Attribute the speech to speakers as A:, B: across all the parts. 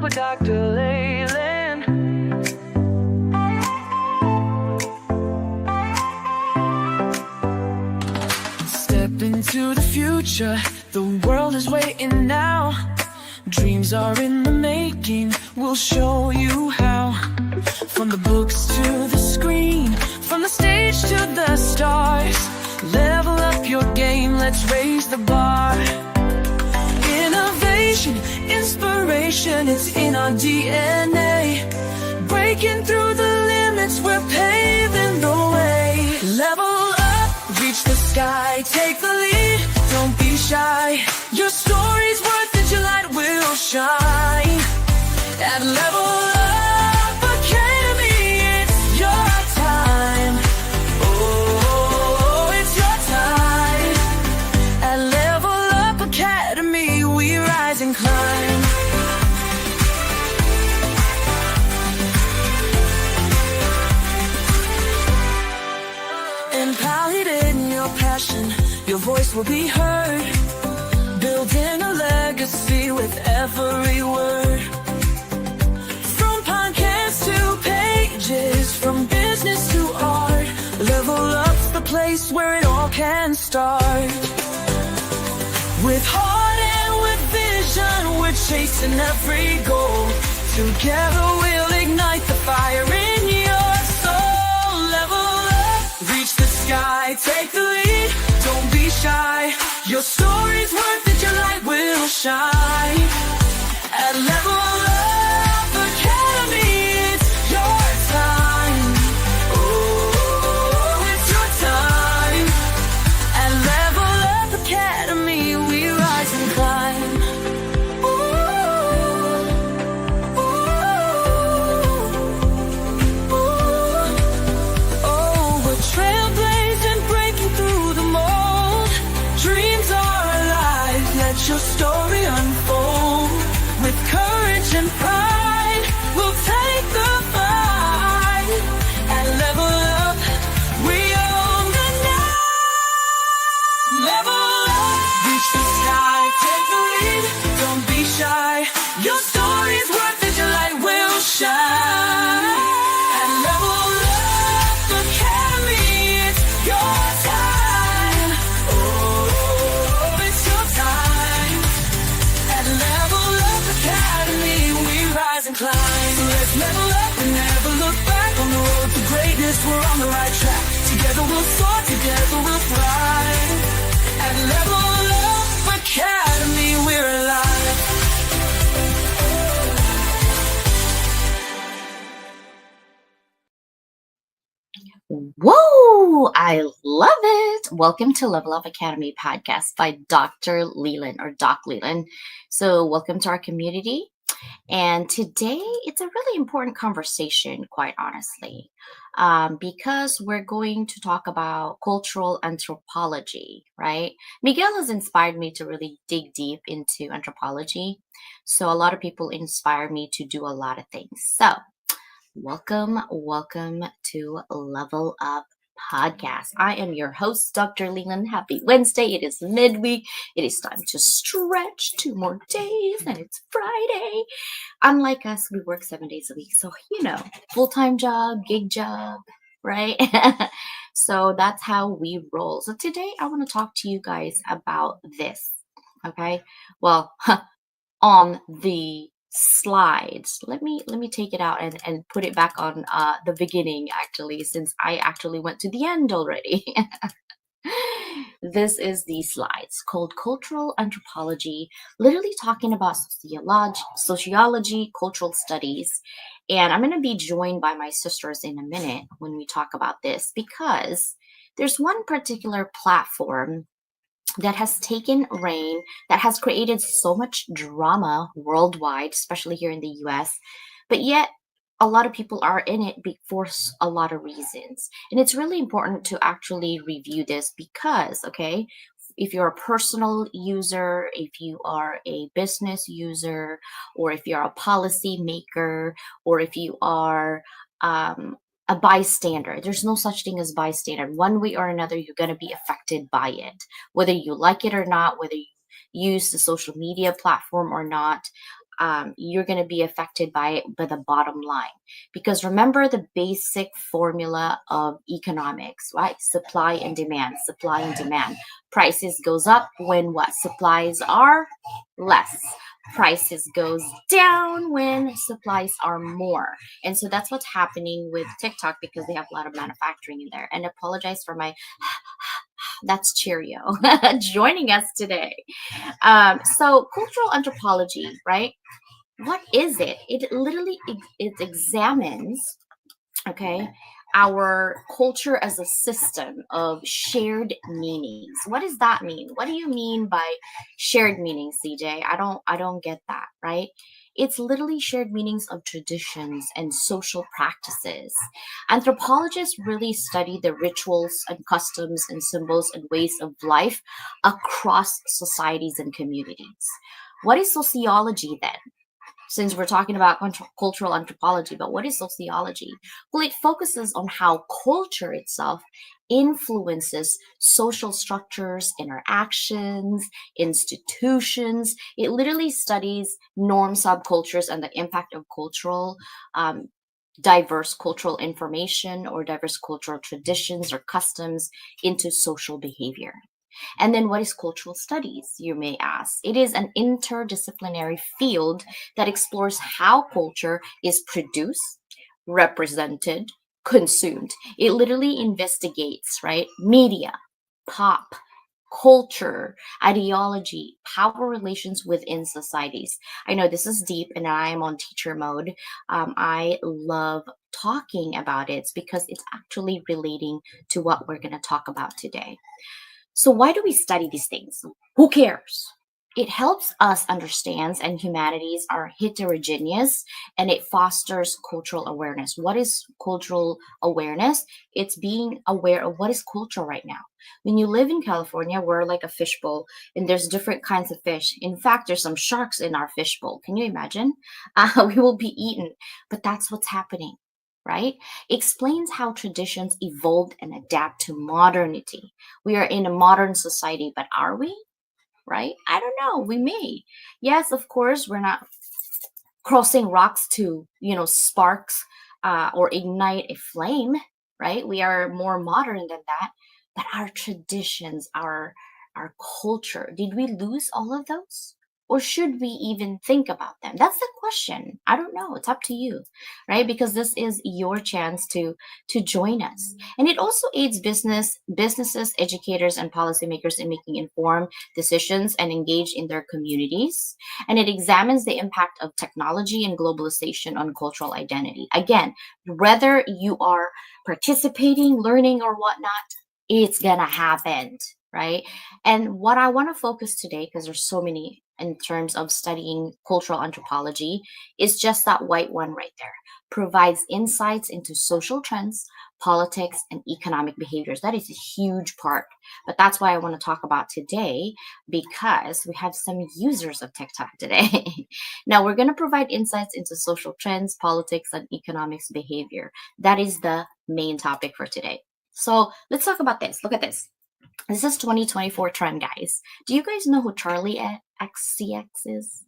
A: Up with Dr. Leyland. Step into the future, the world is waiting now. Dreams are in the making, we'll show you how. From the books to the screen, from the stage to the stars. Level up your game, let's raise the bar. Innovation, inspiration, it's in our DNA. Breaking through the limits, we're paving the way. Level up, reach the sky, take the lead, don't be shy. Your story's worth it, your light will shine. At Level Up Academy, it's your time. Oh, it's your time. At Level Up Academy, we rise and climb. Empowered in your passion, your voice will be heard. Building a legacy with every word. From podcasts to pages, from business to art. Level Up's the place where it all can start. With heart and with vision, we're chasing every goal. Together we'll ignite the fire in your soul. Level up, reach the sky, take the lead, don't be shy. Your story's worth it, your light will shine. At Level Up Academy, it's your time. Oh, it's your time. At Level Up Academy, we rise and climb. Ooh, ooh, ooh. Oh, we're trailblazing, breaking through the mold. Dreams are alive, let your story unfold. With courage and pride, we'll take the fight. At Level Up, we own the night. Level Up, reach the sky, take the lead, don't be shy. Your story's worth it, your light will shine. At Level Up Academy, it's your time. Oh, it's your time. At Level Up Academy, we rise and climb. So let's level up and never look back. On the road to greatness, we're on the right track. Together we'll soar, together we'll thrive. At Level Up Academy, we're alive.
B: Whoa, I love it. Welcome to Level Up Academy podcast by Dr. Leland or Doc Leland. So welcome to our community. And today it's a really important conversation, quite honestly, because we're going to talk about cultural anthropology, right? Miguel has inspired me to really dig deep into anthropology. So a lot of people inspire me to do a lot of things. So welcome to Level Up Podcast. I am your host, Dr. Leland. Happy Wednesday. It is midweek. It is time to stretch 2 more days, and it's Friday. Unlike us, we work 7 days a week. So, full-time job, gig job, right? So that's how we roll. So today I want to talk to you guys about this, okay? Well, on the slides. Let me take it out and put it back on the beginning, actually, since I actually went to the end already. This is the slides called Cultural Anthropology, literally talking about sociology, cultural studies. And I'm going to be joined by my sisters in a minute when we talk about this, because there's one particular platform that has taken reign, that has created so much drama worldwide, especially here in the US, but yet a lot of people are in it for a lot of reasons. And it's really important to actually review this because, okay, if you're a personal user, if you are a business user, or if you're a policy maker, or if you are a bystander. There's no such thing as bystander. One way or another, you're going to be affected by it, whether you like it or not, whether you use the social media platform or not. you're going to be affected by it by the bottom line. Because remember the basic formula of economics, right? Supply and demand, supply and demand. Prices goes up when what? Supplies are less. Prices goes down when supplies are more. And so that's what's happening with TikTok because they have a lot of manufacturing in there. And apologize for my that's Cheerio joining us today. So cultural anthropology, right? What is it? It literally it examines, okay, our culture as a system of shared meanings. What does that mean? What do you mean by shared meanings, CJ? I don't get that, right? It's literally shared meanings of traditions and social practices. Anthropologists really study the rituals and customs and symbols and ways of life across societies and communities. What is sociology then? Since we're talking about cultural anthropology, but what is sociology? Well, it focuses on how culture itself influences social structures, interactions, institutions. It literally studies norm subcultures and the impact of um, diverse cultural information or diverse cultural traditions or customs into social behavior. And then what is cultural studies, you may ask? It is an interdisciplinary field that explores how culture is produced, represented, consumed. It literally investigates, right? Media, pop, culture, ideology, power relations within societies. I know this is deep and I am on teacher mode. I love talking about it because it's actually relating to what we're going to talk about today. So why do we study these things? Who cares? It helps us understand and humanities are heterogeneous and it fosters cultural awareness. What is cultural awareness? It's being aware of what is culture right now. When you live in California, we're like a fishbowl and there's different kinds of fish. In fact, there's some sharks in our fishbowl. Can you imagine? We will be eaten, but that's what's happening, right? Explains how traditions evolved and adapt to modernity. We are in a modern society, but are we? Right? I don't know. We may. Yes, of course, we're not crossing rocks to, sparks or ignite a flame, right? We are more modern than that. But our traditions, our culture, did we lose all of those? Or should we even think about them? That's the question. I don't know. It's up to you, right? Because this is your chance to join us. And it also aids businesses, educators, and policymakers in making informed decisions and engage in their communities. And it examines the impact of technology and globalization on cultural identity. Again, whether you are participating, learning, or whatnot, it's gonna happen, right? And what I want to focus today, because there's so many in terms of studying cultural anthropology, is just that white one right there. Provides insights into social trends, politics, and economic behaviors. That is a huge part. But that's why I want to talk about today, because we have some users of TikTok today. Now, we're going to provide insights into social trends, politics, and economics behavior. That is the main topic for today. So let's talk about this. Look at this. This is 2024 trend, guys. Do you guys know who Charlie XCX is?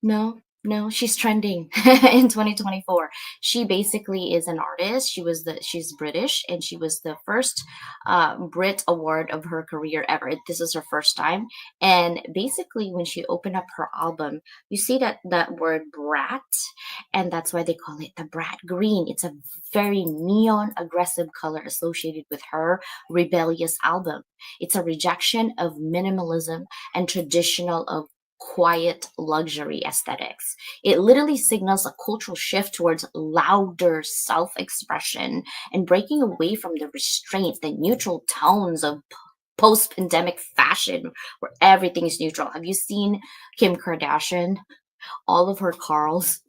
B: No, no, she's trending in 2024. She basically is an artist. She's British and she was the first Brit award of her career ever. This is her first time. And basically when she opened up her album, you see that word brat, and that's why they call it the brat green. It's a very neon aggressive color associated with her rebellious album. It's a rejection of minimalism and traditional of quiet luxury aesthetics. It literally signals a cultural shift towards louder self expression and breaking away from the restraints, the neutral tones of post pandemic fashion where everything is neutral. Have you seen Kim Kardashian? All of her cars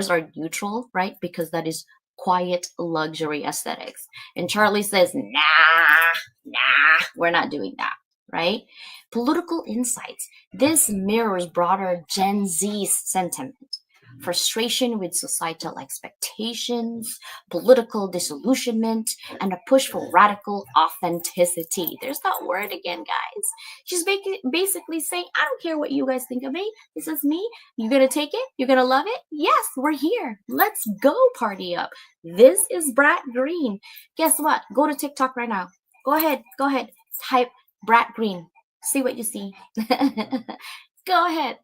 B: are neutral, right? Because that is quiet luxury aesthetics. And Charlie says, nah, we're not doing that, right? Political insights. This mirrors broader Gen Z sentiment. frustration with societal expectations, political disillusionment, and a push for radical authenticity. There's that word again, guys. She's basically saying, I don't care what you guys think of me. This is me. You're going to take it? You're going to love it? Yes, we're here. Let's go party up. This is Brat Green. Guess what? Go to TikTok right now. Go ahead. Type Brat Green. See what you see. Go ahead,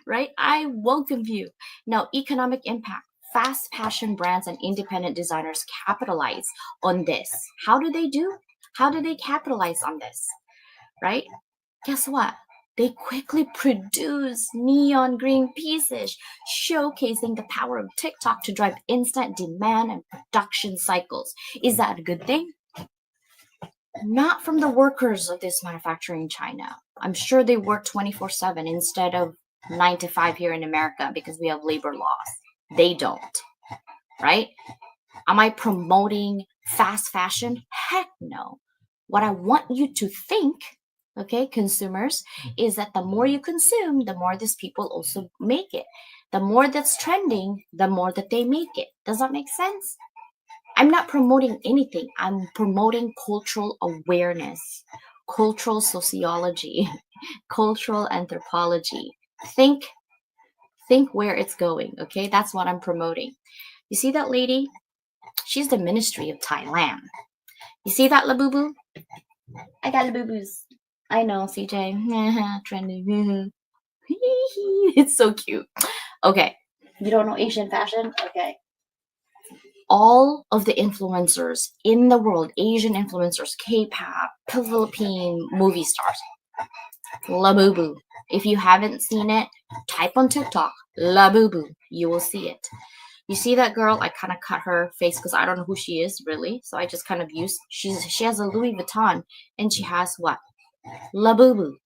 B: right? I welcome you. Now, economic impact. Fast fashion brands and independent designers capitalize on this. How do they do? How do they capitalize on this, right? Guess what? They quickly produce neon green pieces, showcasing the power of TikTok to drive instant demand and production cycles. Is that a good thing? Not from the workers of this manufacturing in China. I'm sure they work 24/7 instead of 9 to 5 here in America because we have labor laws. They don't, right? Am I promoting fast fashion? Heck no. What I want you to think, okay, consumers, is that the more you consume, the more these people also make it. The more that's trending, the more that they make it. Does that make sense? I'm not promoting anything. I'm promoting cultural awareness, cultural sociology, cultural anthropology. Think where it's going, okay? That's what I'm promoting. You see that lady? She's the Ministry of Thailand. You see that, Labubu? I got Labubus. I know, CJ. Trendy. It's so cute. Okay. You don't know Asian fashion? Okay. All of the influencers in the world, Asian influencers, K-pop, Philippine movie stars, Labubu. If you haven't seen it, type on TikTok, Labubu. You will see it. You see that girl? I kind of cut her face because I don't know who she is really. So I just kind of use, she has a Louis Vuitton and she has what? Labubu,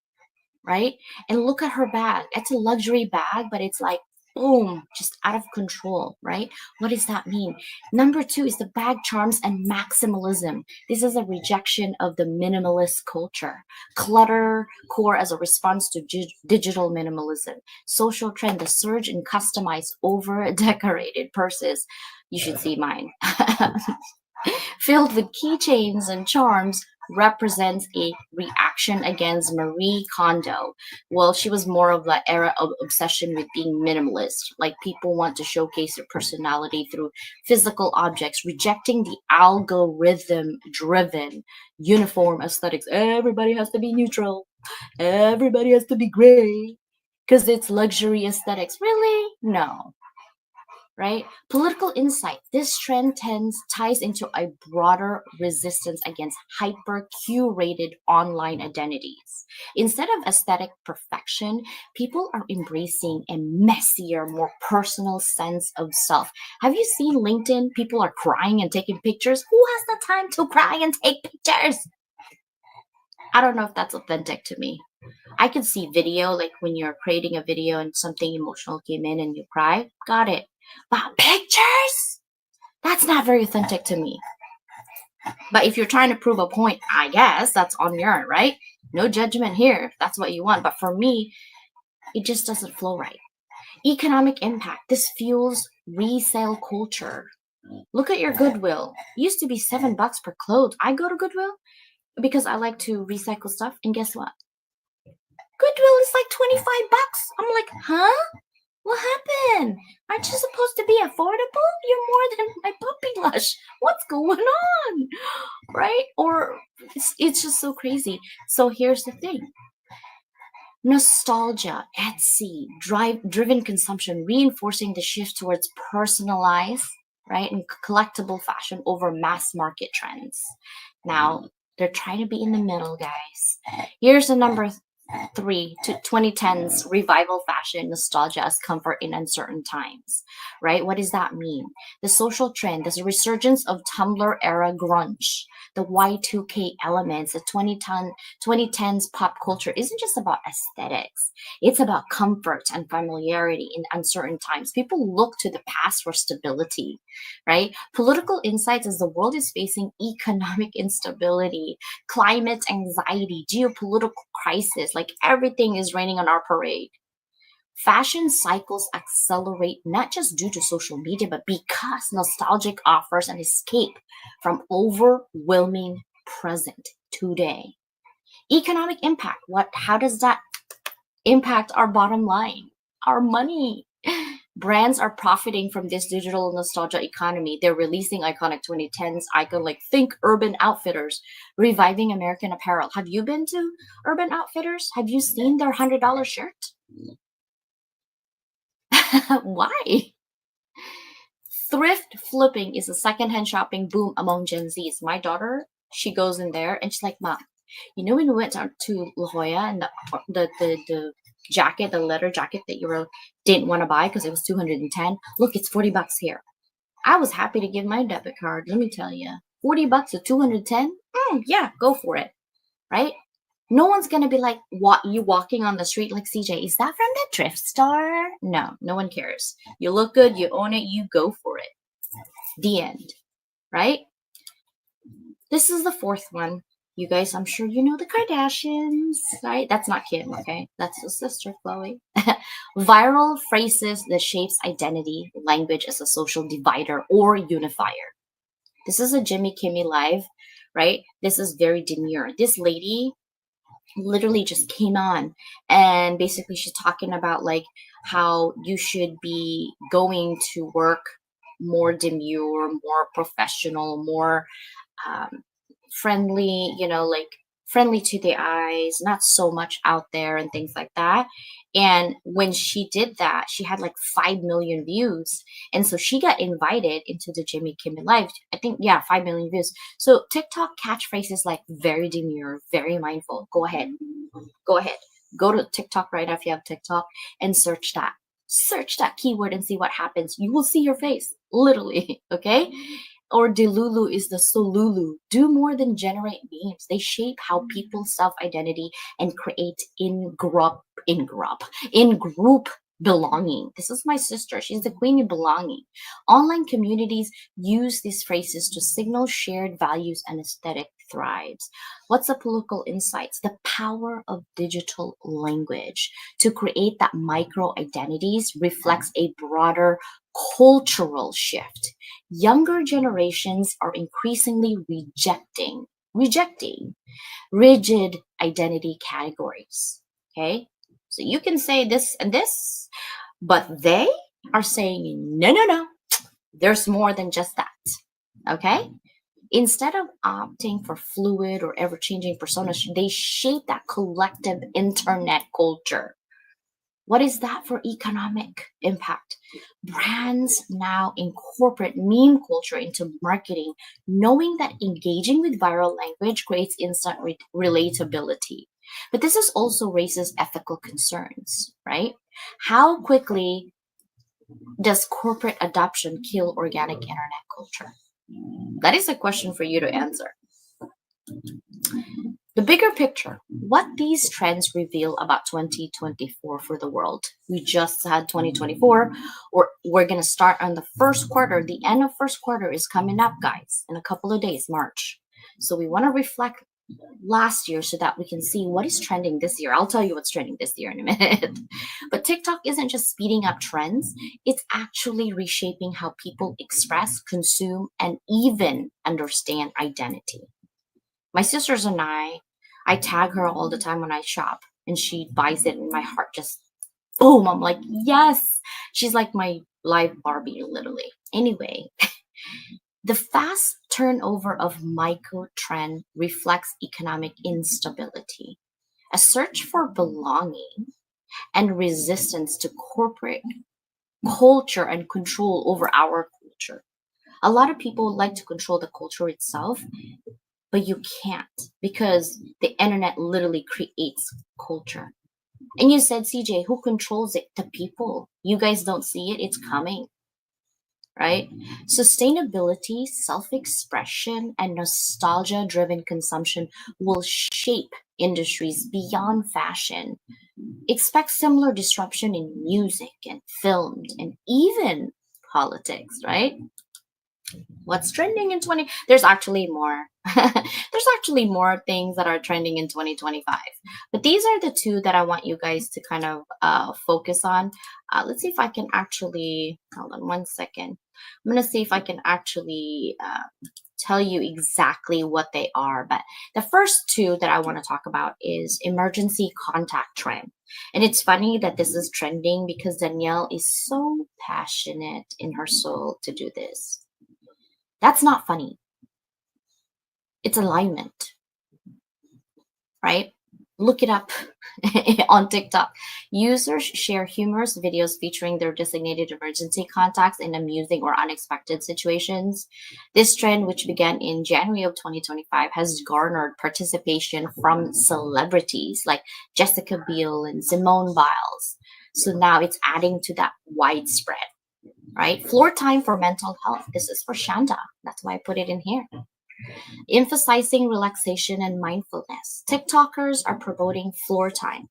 B: right? And look at her bag. It's a luxury bag, but it's like, boom, just out of control, right? What does that mean? Number 2 is the bag charms and maximalism. This is a rejection of the minimalist culture. Clutter core as a response to digital minimalism. Social trend, the surge in customized, over-decorated purses. You should see mine. Filled with keychains and charms, represents a reaction against Marie Kondo. Well, she was more of the era of obsession with being minimalist. Like people want to showcase their personality through physical objects, rejecting the algorithm-driven uniform aesthetics. Everybody has to be neutral. Everybody has to be gray because it's luxury aesthetics. Really? No. Right? Political insight. This trend ties into a broader resistance against hyper curated online identities. Instead of aesthetic perfection, people are embracing a messier, more personal sense of self. Have you seen LinkedIn? People are crying and taking pictures. Who has the time to cry and take pictures? I don't know if that's authentic to me. I could see video, like when you're creating a video and something emotional came in and you cry. Got it. But pictures? That's not very authentic to me. But if you're trying to prove a point, I guess that's on your end, right? No judgment here. That's what you want. But for me, it just doesn't flow right. Economic impact. This fuels resale culture. Look at your Goodwill. It used to be $7 per clothes. I go to Goodwill because I like to recycle stuff. And guess what? Goodwill is like $25. I'm like, huh? What happened? Aren't you supposed to be affordable? You're more than my puppy lush. What's going on? Right? Or it's just so crazy. So here's the thing. Nostalgia, Etsy, driven consumption, reinforcing the shift towards personalized, right, and collectible fashion over mass market trends. Now, they're trying to be in the middle, guys. Here's the number 3 to 2010s revival fashion nostalgia as comfort in uncertain times, right? What does that mean? The social trend, there's a resurgence of Tumblr era grunge, the Y2K elements, the 2010s pop culture isn't just about aesthetics. It's about comfort and familiarity in uncertain times. People look to the past for stability, right? Political insights as the world is facing economic instability, climate anxiety, geopolitical crisis, like everything is raining on our parade. Fashion cycles accelerate not just due to social media, but because nostalgic offers an escape from overwhelming present today. Economic impact. How does that impact our bottom line? Our money. Brands are profiting from this digital nostalgia economy. They're releasing iconic 2010s icon like think Urban Outfitters, reviving American apparel. Have you been to Urban Outfitters? Have you seen their $100 shirt? Why? Thrift flipping is a secondhand shopping boom among Gen Zs. My daughter, she goes in there and she's like, Mom, you know when we went down to La Jolla and the jacket, the leather jacket that didn't want to buy because it was 210. Look, it's $40 here. I was happy to give my debit card. Let me tell you, $40 or 210. Yeah, go for it, right? No one's gonna be like, you walking on the street like CJ. Is that from the thrift store? No, no one cares. You look good, you own it, you go for it. The end, right? This is the fourth one. You guys, I'm sure you know the Kardashians, right? That's not Kim, okay? That's his sister, Chloe. Viral phrases that shapes identity, language as a social divider or unifier. This is a Jimmy Kimmel Live, right? This is very demure. This lady literally just came on and basically she's talking about like how you should be going to work more demure, more professional, more friendly, like friendly to the eyes, not so much out there and things like that. And when she did that, she had like 5 million views. And so she got invited into the Jimmy Kimmel Live. I think, yeah, 5 million views. So TikTok catchphrases like very demure, very mindful. Go ahead. Go ahead. Go to TikTok right now if you have TikTok and search that. Search that keyword and see what happens. You will see your face, literally. Okay. Or Delulu is the Solulu. Do more than generate memes. They shape how people self-identity and create in-group belonging. This is my sister. She's the queen of belonging. Online communities use these phrases to signal shared values and aesthetic thrives. What's the political insights? The power of digital language to create that micro identities reflects a broader cultural shift. Younger generations are increasingly rejecting rigid identity categories. Okay, so you can say this and this, but they are saying no, no, no. There's more than just that. Okay, instead of opting for fluid or ever-changing personas, they shape that collective internet culture. What is that for economic impact? Brands now incorporate meme culture into marketing, knowing that engaging with viral language creates instant relatability. But this is also raises ethical concerns, right? How quickly does corporate adoption kill organic internet culture? That is a question for you to answer. The bigger picture, what these trends reveal about 2024 for the world. We just had 2024, or we're going to start on the first quarter. The end of first quarter is coming up, guys, in a couple of days, March. So we want to reflect last year so that we can see what is trending this year. I'll tell you what's trending this year in a minute. But TikTok isn't just speeding up trends, it's actually reshaping how people express, consume, and even understand identity. My sisters and I tag her all the time when I shop and she buys it and my heart just boom. I'm like, yes. She's like my live Barbie, literally. Anyway, the fast turnover of micro trend reflects economic instability, a search for belonging and resistance to corporate culture and control over our culture. A lot of people like to control the culture itself, but you can't because the internet literally creates culture. And you said, CJ, who controls it? The people. You guys don't see it, it's coming, right? Sustainability, self expression, and nostalgia driven consumption will shape industries beyond fashion. Expect similar disruption in music and films and even politics, right? What's trending in 20? There's actually more. There's actually more things that are trending in 2025. But these are the two that I want you guys to kind of focus on. Let's see if I can actually, hold on one second. I'm going to see if I can actually tell you exactly what they are. But the first two that I want to talk about is emergency contact trend. And it's funny that this is trending because Danielle is so passionate in her soul to do this. That's not funny. It's alignment, right? Look it up on TikTok. Users share humorous videos featuring their designated emergency contacts in amusing or unexpected situations. This trend, which began in January of 2025, has garnered participation from celebrities like Jessica Biel and Simone Biles. So now it's adding to that widespread, right? Floor time for mental health. This is for Shanda. That's why I put it in here. Emphasizing relaxation and mindfulness. TikTokers are promoting floor time,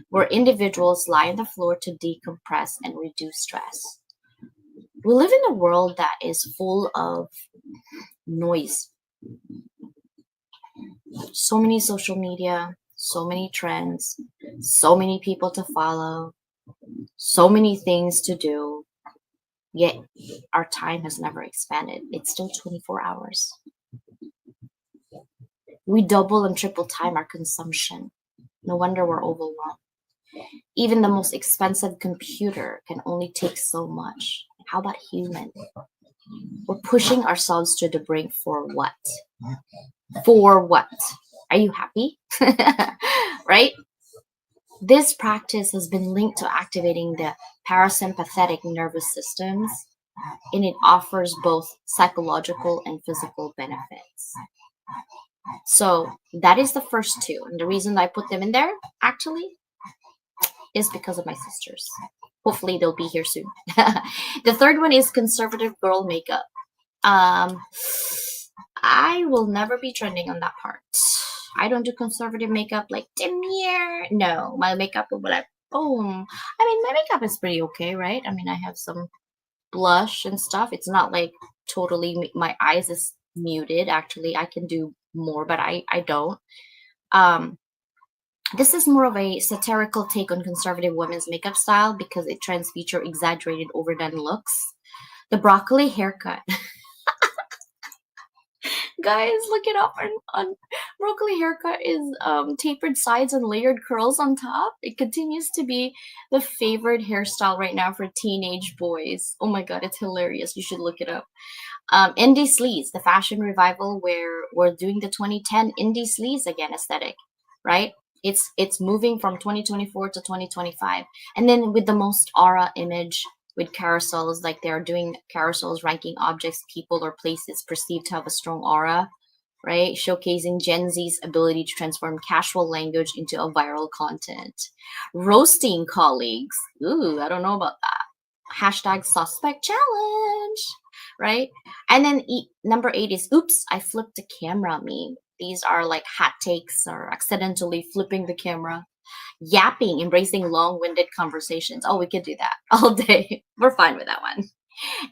B: where individuals lie on the floor to decompress and reduce stress. We live in a world that is full of noise. So many social media, so many trends, so many people to follow, so many things to do. Yet our time has never expanded. It's still 24 hours. We double and triple time our consumption. No wonder we're overwhelmed. Even the most expensive computer can only take so much. How about human? We're pushing ourselves to the brink for what? For what? Are you happy? Right? This practice has been linked to activating the parasympathetic nervous systems, and it offers both psychological and physical benefits. So that is the first two. And the reason I put them in there actually is because of my sisters. Hopefully they'll be here soon. The third one is conservative girl makeup. I will never be trending on that part. I don't do conservative makeup like Demure. No, my makeup will be like boom. I mean, my makeup is pretty okay, right? I mean, I have some blush and stuff. It's not like totally my eyes is muted. Actually, I can do more, but I don't. Um, this is more of a satirical take on conservative women's makeup style because it trends feature exaggerated, overdone looks. The broccoli haircut. Guys, look it up on broccoli haircut is tapered sides and layered curls on top. It continues to be the favorite hairstyle right now for teenage boys. Oh my god, it's hilarious. You should look it up. Indie sleaze, the fashion revival where we're doing the 2010 indie sleaze again aesthetic, right? It's moving from 2024 to 2025. And then with the most aura image with carousels, like they're doing carousels ranking objects, people, or places perceived to have a strong aura, right? Showcasing Gen Z's ability to transform casual language into a viral content. Roasting colleagues. Ooh, I don't know about that. Hashtag suspect challenge, right? And then number 8 is oops, I flipped the camera meme. These are like hot takes or accidentally flipping the camera. Yapping, embracing long-winded conversations. Oh, we could do that all day. We're fine with that one.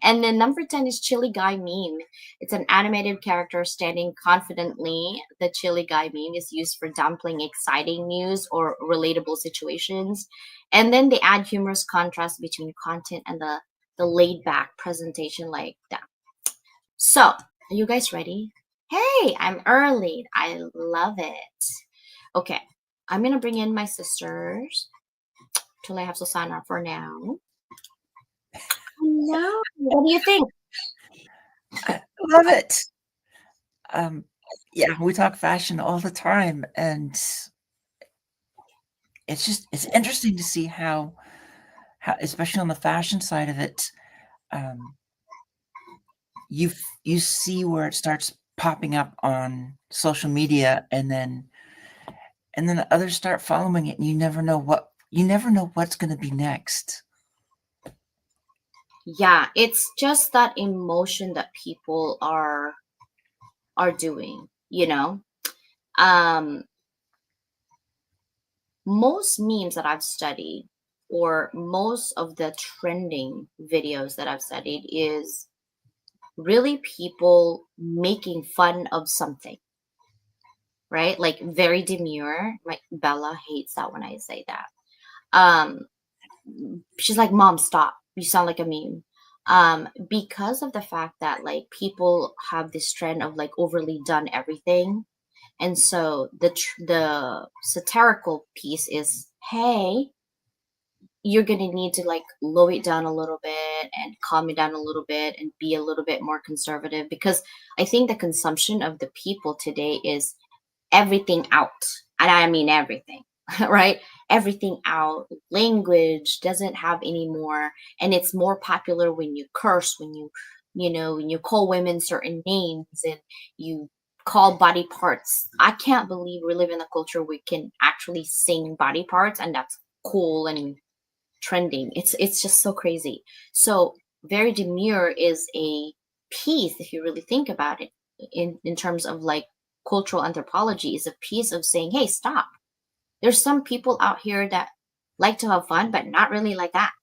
B: And then number 10 is Chili Guy meme. It's an animated character standing confidently. The Chili Guy meme is used for dumpling exciting news or relatable situations. And then they add humorous contrast between content and the laid back presentation like that. So, are you guys ready? Hey, I'm early. I love it. Okay, I'm gonna bring in my sisters till I have Susanna for now. No, what do you think?
C: I love it. Yeah, we talk fashion all the time, and it's interesting to see how especially on the fashion side of it, you see where it starts popping up on social media, and then others start following it, and you never know what's going to be next.
B: Yeah, it's just that emotion that people are doing, you know. Um, most memes that I've studied, or most of the trending videos that I've studied, is really people making fun of something, right? Like very demure. Like Bella hates that when I say that. Um, she's like, "Mom, stop. You sound like a meme." Because of the fact that like people have this trend of like overly done everything. And so the satirical piece is, hey, you're gonna need to like lower it down a little bit and calm it down a little bit and be a little bit more conservative, because I think the consumption of the people today is everything out. And I mean everything, right? Everything out. Language doesn't have any more. And it's more popular when you curse, when when you call women certain names and you call body parts. I can't believe we live in a culture where we can actually sing body parts and that's cool and trending. It's just so crazy. So very demure is a piece, if you really think about it, in terms of like cultural anthropology, is a piece of saying, hey, stop. There's some people out here that like to have fun, but not really like that.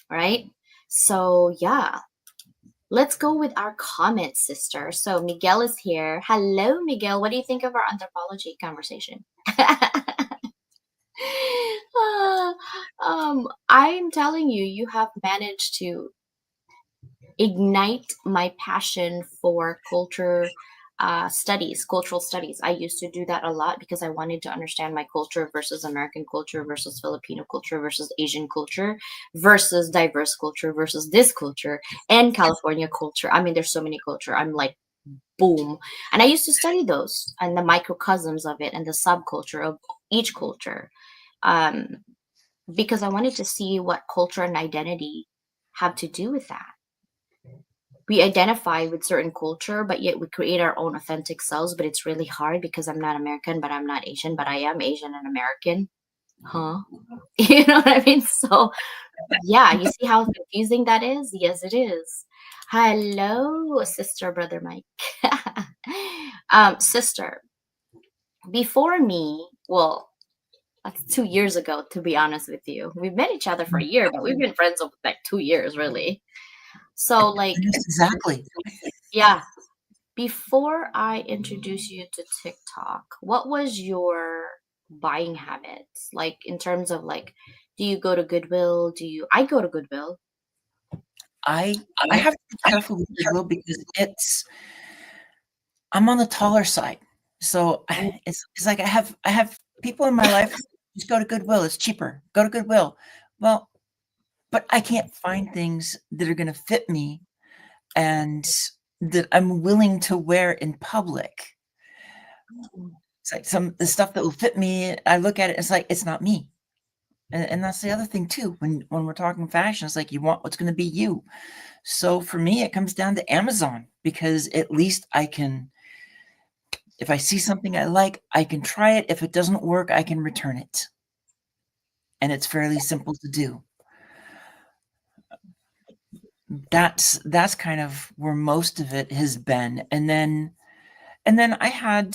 B: Right? So yeah. Let's go with our comments, sister. So Miguel is here. Hello, Miguel. What do you think of our anthropology conversation? Ah, I'm telling you, you have managed to ignite my passion for studies, cultural studies. I used to do that a lot because I wanted to understand my culture versus American culture versus Filipino culture versus Asian culture versus diverse culture versus this culture and California culture. I mean, there's so many culture. I'm like, boom. And I used to study those and the microcosms of it and the subculture of each culture. Um, because I wanted to see what culture and identity have to do with that. We identify with certain culture, but yet we create our own authentic selves. But it's really hard because I'm not American, but I'm not Asian, but I am Asian and American. Huh? You know what I mean? So, yeah, you see how confusing that is? Yes, it is. Hello, sister, brother Mike. Sister, before me, well, that's 2 years ago, to be honest with you. We've met each other for a year, but we've been friends over like 2 years, really. So, like,
C: Yes, exactly.
B: yeah, before I introduce you to TikTok, what was your buying habits? Like, in terms of like, do you go to Goodwill? I go to Goodwill.
C: I I have to be careful with Goodwill because I'm on the taller side. So it's like I have people in my life, just go to Goodwill, it's cheaper. Go to Goodwill. Well, but I can't find things that are gonna fit me and that I'm willing to wear in public. It's like the stuff that will fit me, I look at it, it's like, it's not me. And that's the other thing too, when we're talking fashion, it's like you want what's gonna be you. So for me, it comes down to Amazon because at least I can, if I see something I like, I can try it. If it doesn't work, I can return it. And it's fairly simple to do. That's kind of where most of it has been. And then I had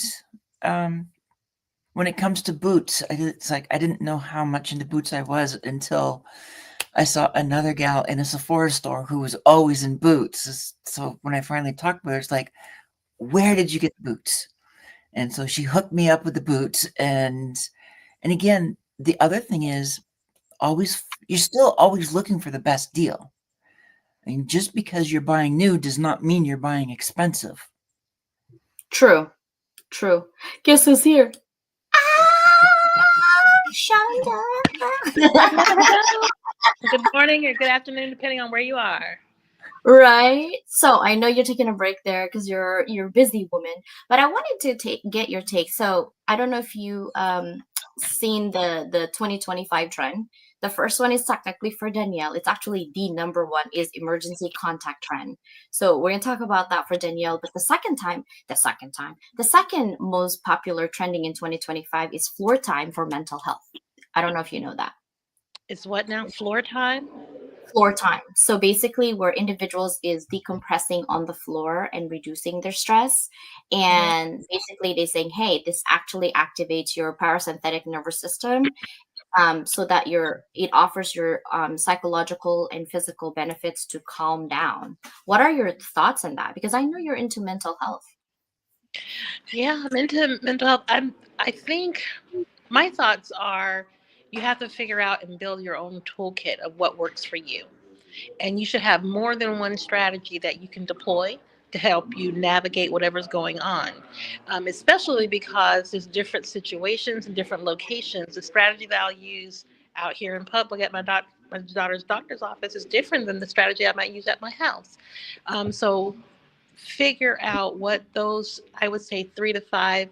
C: when it comes to boots, it's like I didn't know how much into boots I was until I saw another gal in a Sephora store who was always in boots. So when I finally talked with her, it's like, where did you get the boots? And so she hooked me up with the boots. And again, the other thing is you're still always looking for the best deal. I mean, just because you're buying new does not mean you're buying expensive.
B: True, true. Guess who's here? Shonda.
D: Good morning or good afternoon, depending on where you are.
B: Right. So I know you're taking a break there because you're a busy woman, but I wanted to get your take. So I don't know if you seen the 2025 trend. The first one is technically for Danielle. It's actually the number one is emergency contact trend. So we're gonna talk about that for Danielle. But the second most popular trending in 2025 is floor time for mental health. I don't know if you know that.
D: It's what now? Floor time?
B: Floor time. So basically where individuals is decompressing on the floor and reducing their stress. And basically they saying, hey, this actually activates your parasympathetic nervous system so that it offers your psychological and physical benefits to calm down. What are your thoughts on that? Because I know you're into mental health.
D: Yeah, I'm into mental health. I think my thoughts are you have to figure out and build your own toolkit of what works for you. And you should have more than one strategy that you can deploy to help you navigate whatever's going on, especially because there's different situations and different locations. The strategy that I'll use out here in public at my daughter's doctor's office is different than the strategy I might use at my house. So figure out what those, I would say, 3 to 5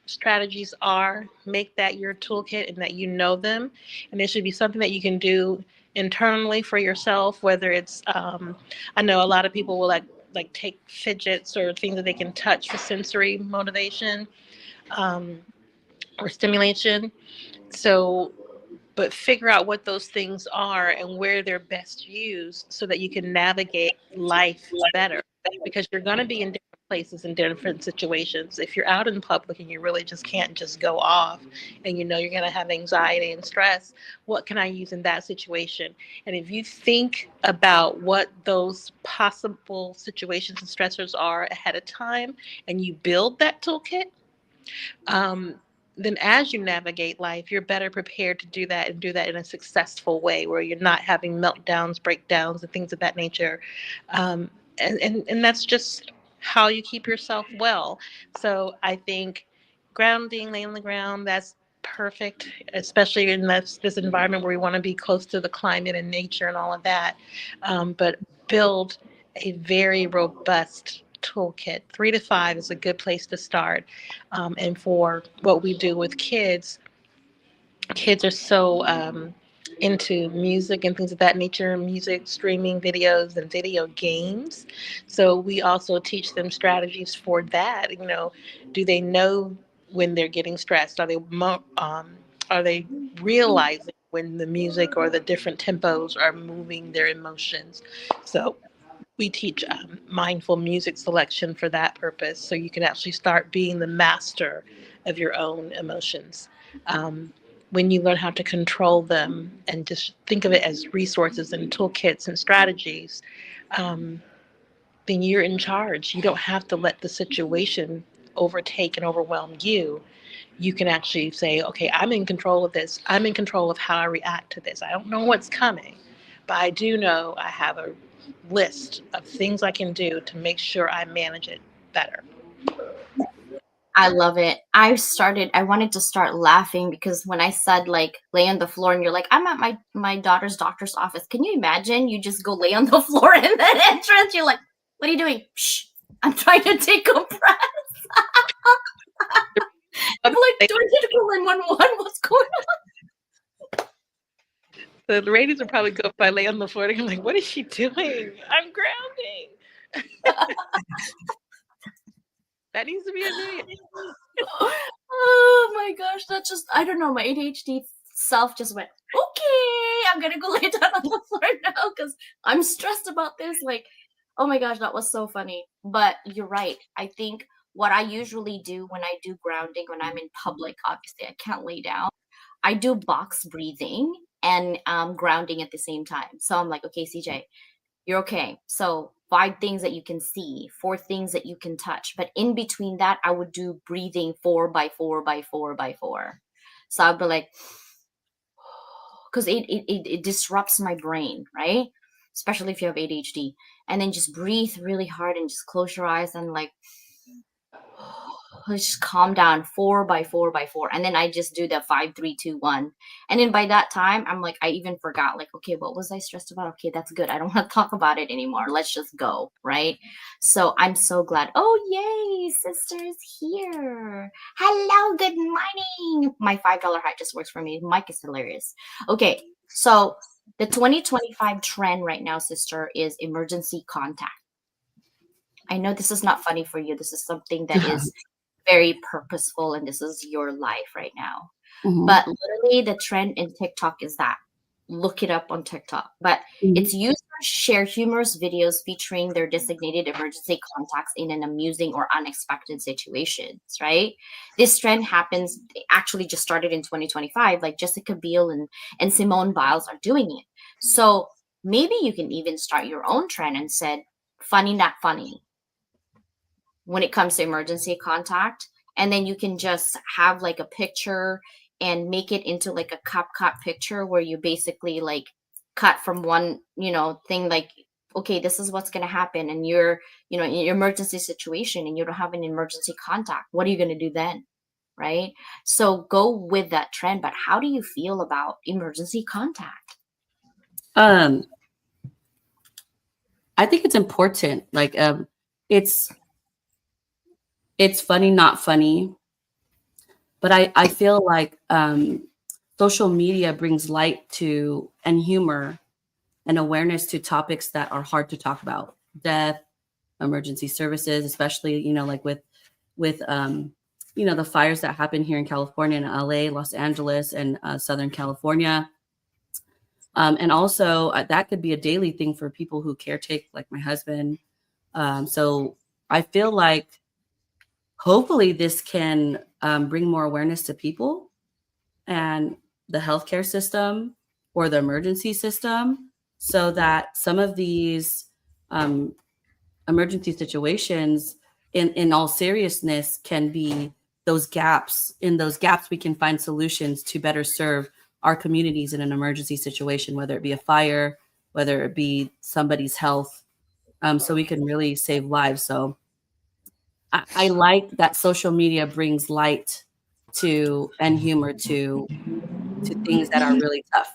D: strategies are. Make that your toolkit and that you know them. And it should be something that you can do internally for yourself, whether it's, I know a lot of people will like take fidgets or things that they can touch for sensory motivation, um, or stimulation. So, but figure out what those things are and where they're best used so that you can navigate life better, because you're going to be in different places in different situations. If you're out in public and you really just can't just go off and you know you're going to have anxiety and stress, what can I use in that situation? And if you think about what those possible situations and stressors are ahead of time and you build that toolkit, um, then as you navigate life, you're better prepared to do that and do that in a successful way where you're not having meltdowns, breakdowns, and things of that nature. And that's just how you keep yourself well. So I think grounding, laying on the ground, that's perfect, especially in this environment where we want to be close to the climate and nature and all of that. But build a very robust toolkit. 3 to 5 is a good place to start. And for what we do with kids are so into music and things of that nature, music, streaming videos, and video games. So we also teach them strategies for that. You know, do they know when they're getting stressed? Are they realizing when the music or the different tempos are moving their emotions? So we teach mindful music selection for that purpose, so you can actually start being the master of your own emotions. Um, when you learn how to control them and just think of it as resources and toolkits and strategies, um, then you're in charge. You don't have to let the situation overtake and overwhelm you. You can actually say, okay, I'm in control of this. I'm in control of how I react to this. I don't know what's coming, but I do know I have a list of things I can do to make sure I manage it better.
B: I love it. I wanted to start laughing because when I said like lay on the floor and you're like, I'm at my daughter's doctor's office. Can you imagine? You just go lay on the floor in that entrance. You're like, what are you doing? Shh, I'm trying to take a breath. I'm like, do I need to go 911? What's going on?
D: The ladies would probably go if I lay on the floor and I'm like, what is she doing? I'm grounding. That needs to be a video.
B: Oh my gosh, that's just, I don't know, my ADHD self just went, okay, I'm gonna go lay down on the floor now because I'm stressed about this. Like, oh my gosh, that was so funny. But you're right. I think what I usually do when I do grounding, when I'm in public, obviously I can't lay down. I do box breathing and grounding at the same time. So I'm like, okay, CJ, you're okay. So 5 things that you can see, 4 things that you can touch. But in between that, I would do breathing 4 by 4 by 4 by 4. So I'd be like, because it disrupts my brain, right? Especially if you have ADHD. And then just breathe really hard and just close your eyes and like, let's just calm down 4 by 4 by 4. And then I just do the 5, 3, 2, 1. And then by that time, I'm like, I even forgot, like, okay, what was I stressed about? Okay, that's good. I don't want to talk about it anymore. Let's just go. Right. So I'm so glad. Oh, yay. Sister's here. Hello. Good morning. My $5 hat just works for me. Mike is hilarious. Okay. So the 2025 trend right now, sister, is emergency contact. I know this is not funny for you. This is something that is very purposeful and this is your life right now. But literally the trend in TikTok is that. Look it up on TikTok. But it's user share humorous videos featuring their designated emergency contacts in an amusing or unexpected situations, right? This trend happens, actually just started in 2025, like Jessica Biel and Simone Biles are doing it. So maybe you can even start your own trend and said, funny, not funny, when it comes to emergency contact. And then you can just have like a picture and make it into like a cut picture where you basically like cut from one, thing, like, okay, this is what's going to happen. And you're, in your emergency situation and you don't have an emergency contact. What are you going to do then? Right. So go with that trend. But how do you feel about emergency contact?
E: I think it's important. Like, it's funny, not funny. But I feel like social media brings light to and humor and awareness to topics that are hard to talk about. Death, emergency services, especially, like with the fires that happen here in California and LA, Los Angeles, and Southern California. And also that could be a daily thing for people who caretake, like my husband. So I feel like hopefully this can bring more awareness to people and the healthcare system or the emergency system, so that some of these emergency situations, in all seriousness, can be those gaps. In those gaps, we can find solutions to better serve our communities in an emergency situation, whether it be a fire, whether it be somebody's health, so we can really save lives. So I like that social media brings light to and humor to things that are really tough.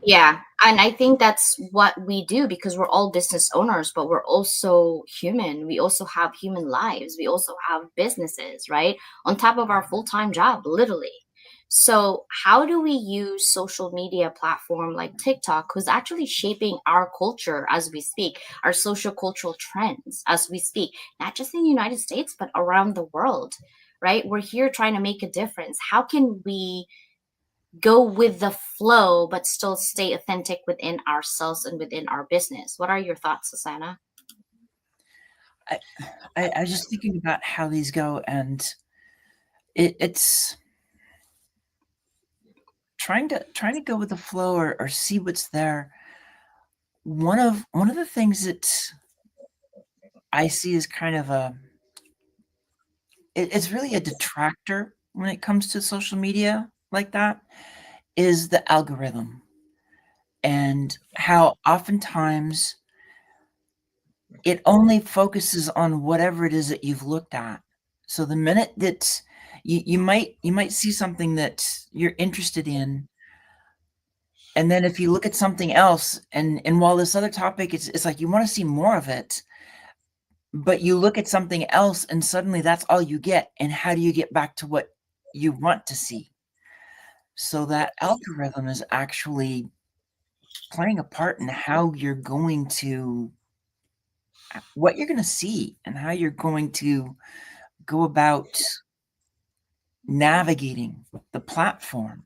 B: Yeah. And I think that's what we do, because we're all business owners, but we're also human. We also have human lives. We also have businesses, right? On top of our full-time job, literally. So how do we use social media platform like TikTok, who's actually shaping our culture as we speak, our social cultural trends as we speak, not just in the United States, but around the world, right? We're here trying to make a difference. How can we go with the flow, but still stay authentic within ourselves and within our business? What are your thoughts, Susanna?
C: I was just thinking about how these go, and it's trying to go with the flow, or see what's there. One of the things that I see is kind of it's really a detractor when it comes to social media like that, is the algorithm, and how oftentimes it only focuses on whatever it is that you've looked at. So the minute that you might see something that you're interested in, and then if you look at something else, and while this other topic, it's like you want to see more of it, but you look at something else and suddenly that's all you get. And how do you get back to what you want to see? So that algorithm is actually playing a part in how you're going to, what you're going to see, and how you're going to go about navigating the platform.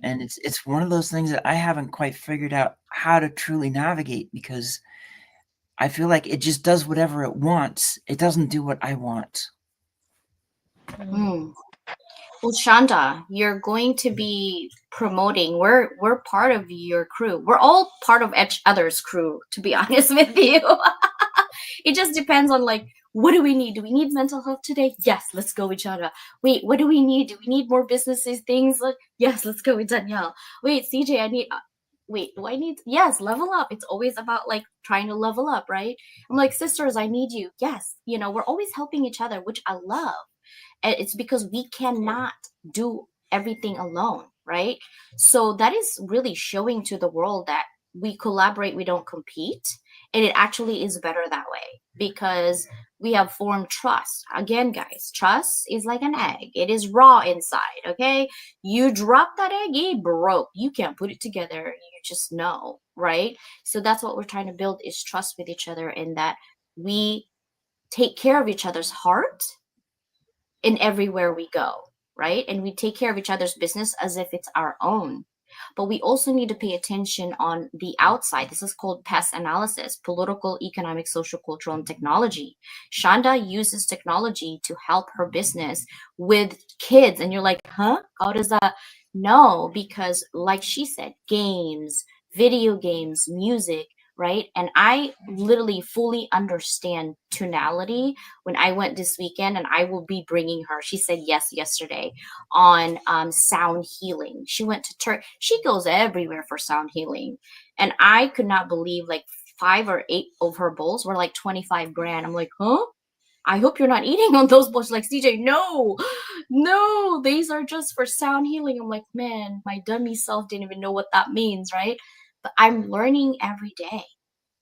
C: And it's one of those things that I haven't quite figured out how to truly navigate, because I feel like it just does whatever it wants. It doesn't do what I want.
B: Hmm. Well, Shanda, you're going to be promoting. We're part of your crew. We're all part of each other's crew, to be honest with you. It just depends on, like, what do we need? Do we need mental health today? Yes, let's go with Shanda. Wait, what do we need? Do we need more businesses things? Like, yes, let's go with Danielle. Wait, CJ, I need. Wait, do I need? Yes, level up. It's always about like trying to level up, right? I'm like, sisters, I need you. Yes, we're always helping each other, which I love. And it's because we cannot do everything alone, right? So that is really showing to the world that we collaborate, we don't compete. And it actually is better that way, because we have formed trust. Again, guys, trust is like an egg. It is raw inside, okay? You drop that egg, it broke. You can't put it together. You just know, right? So that's what we're trying to build, is trust with each other, and that we take care of each other's heart in everywhere we go, right? And we take care of each other's business as if it's our own. But we also need to pay attention on the outside. This is called PES analysis, political, economic, social, cultural, and technology. Shonda uses technology to help her business with kids. And you're like, huh? How does that? No, because like she said, games, video games, music, right? And I literally fully understand tonality when I went this weekend, and I will be bringing her. She said yes yesterday on sound healing. She went to Turkey. She goes everywhere for sound healing. And I could not believe like 5 or 8 of her bowls were like 25 grand. I'm like, huh? I hope you're not eating on those bowls. Like, CJ, no, no, these are just for sound healing. I'm like, man, my dummy self didn't even know what that means, right? But I'm learning every day,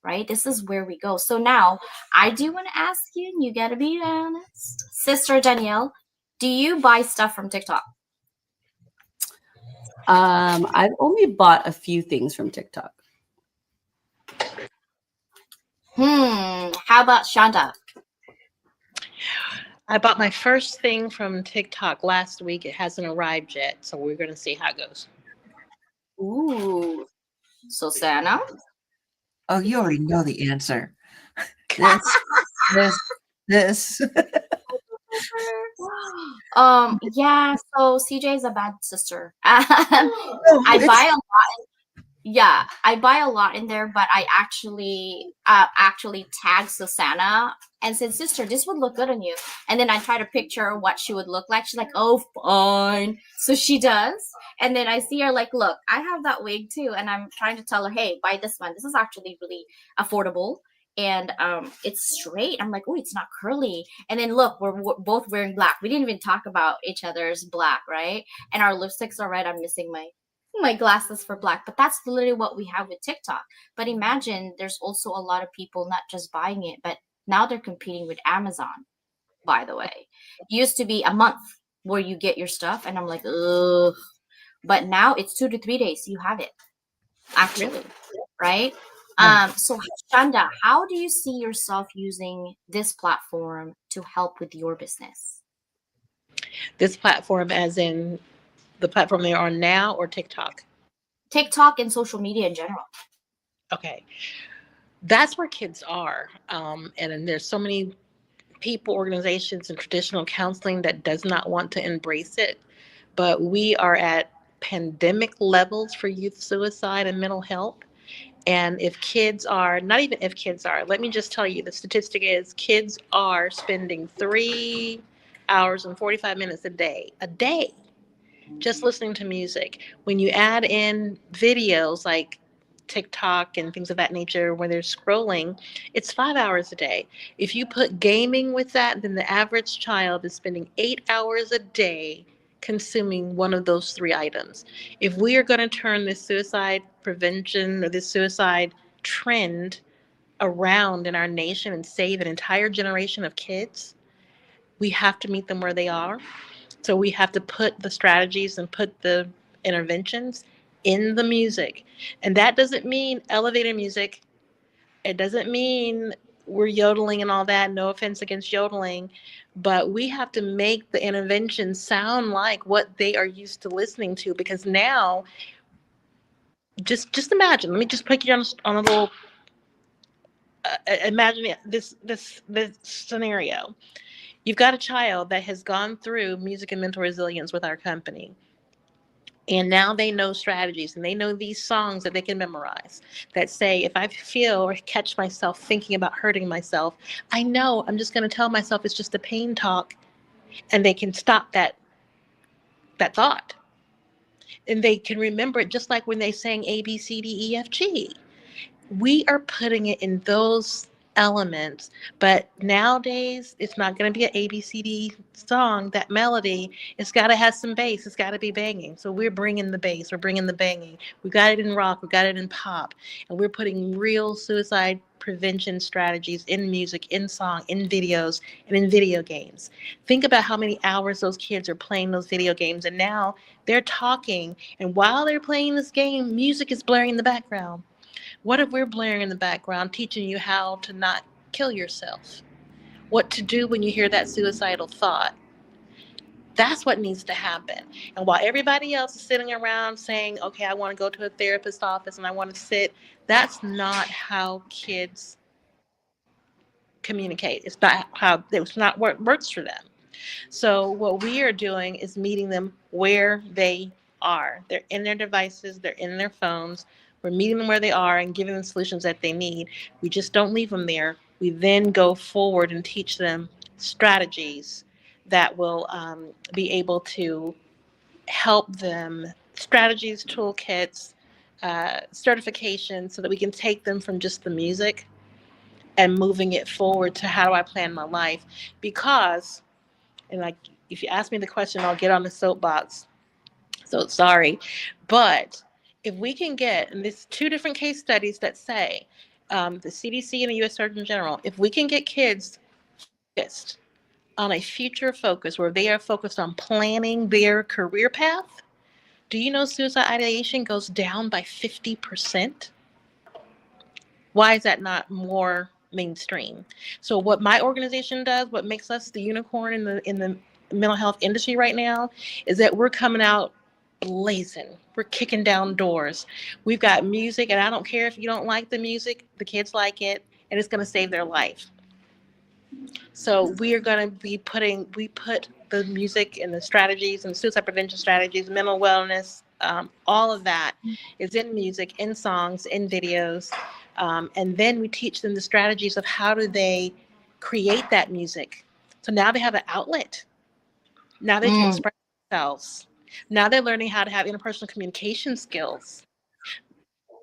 B: right? This is where we go. So now I do want to ask you, and you got to be honest, Sister Danielle, do you buy stuff from TikTok?
E: I've only bought a few things from TikTok.
B: How about Shonda?
D: I bought my first thing from TikTok last week. It hasn't arrived yet, so we're going to see how it goes.
B: Ooh. So Santa?
C: Oh, you already know the answer. This.
B: Yeah, so CJ is a bad sister.
C: No,
B: I
C: it's-
B: buy a lot. Yeah, I buy a lot in there, but I actually tag Susanna and said, "Sister, this would look good on you." And then I try to picture what she would look like. She's like, "Oh, fine." So she does. And then I see her like, "Look, I have that wig too." And I'm trying to tell her, "Hey, buy this one. This is actually really affordable." And it's straight. I'm like, "Oh, it's not curly." And then look, we're both wearing black. We didn't even talk about each other's black, right? And our lipsticks are red. I'm missing my glasses for black, but that's literally what we have with TikTok. But imagine there's also a lot of people not just buying it, but now they're competing with Amazon, by the way. It used to be a month where you get your stuff, and I'm like, ugh. But now it's 2 to 3 days. You have it, actually, right? So Shanda, how do you see yourself using this platform to help with your business?
D: This platform, as in the platform they're on now, or TikTok?
B: TikTok and social media in general.
D: Okay. That's where kids are. And then there's so many people, organizations, and traditional counseling that does not want to embrace it. But we are at pandemic levels for youth suicide and mental health. And if kids are, not even if kids are, let me just tell you, the statistic is kids are spending 3 hours and 45 minutes a day, just listening to music. When you add in videos like TikTok and things of that nature where they're scrolling, it's 5 hours a day. If you put gaming with that, then the average child is spending 8 hours a day consuming one of those 3 items. If we are going to turn this suicide prevention or this suicide trend around in our nation and save an entire generation of kids, we have to meet them where they are. So we have to put the strategies and put the interventions in the music. And that doesn't mean elevator music. It doesn't mean we're yodeling and all that. No offense against yodeling. But we have to make the interventions sound like what they are used to listening to. Because now, just imagine, let me just put you on a little, imagine this scenario. You've got a child that has gone through music and mental resilience with our company. And now they know strategies, and they know these songs that they can memorize that say, if I feel or catch myself thinking about hurting myself, I know I'm just going to tell myself it's just a pain talk, and they can stop that thought. And they can remember it, just like when they sang A, B, C, D, E, F, G. We are putting it in those elements, but nowadays it's not going to be an ABCD song. That melody, it's got to have some bass. It's got to be banging. So we're bringing the bass, we're bringing the banging. We got it in rock, we got it in pop, and we're putting real suicide prevention strategies in music, in song, in videos, and in video games. Think about how many hours those kids are playing those video games, and now they're talking, and while they're playing this game, music is blaring in the background. What if we're blaring in the background, teaching you how to not kill yourself? What to do when you hear that suicidal thought? That's what needs to happen. And while everybody else is sitting around saying, okay, I want to go to a therapist's office and I want to sit, that's not how kids communicate. It's not what works for them. So what we are doing is meeting them where they are. They're in their devices, they're in their phones. We're meeting them where they are and giving them solutions that they need. We just don't leave them there. We then go forward and teach them strategies that will be able to help them, strategies, toolkits, certifications, so that we can take them from just the music and moving it forward to how do I plan my life. Because, and like, if you ask me the question, I'll get on the soapbox. So sorry. But if we can get, and there's 2 different case studies that say, the CDC and the U.S. Surgeon General, if we can get kids focused on a future focus where they are focused on planning their career path, do you know suicide ideation goes down by 50%? Why is that not more mainstream? So what my organization does, what makes us the unicorn in the mental health industry right now, is that we're coming out blazing. We're kicking down doors. We've got music, and I don't care if you don't like the music, the kids like it, and it's going to save their life. So we are going to be we put the music and the strategies and suicide prevention strategies, mental wellness, all of that is in music, in songs, in videos. And then we teach them the strategies of how do they create that music. So now they have an outlet. Now they can express themselves. Now they're learning how to have interpersonal communication skills.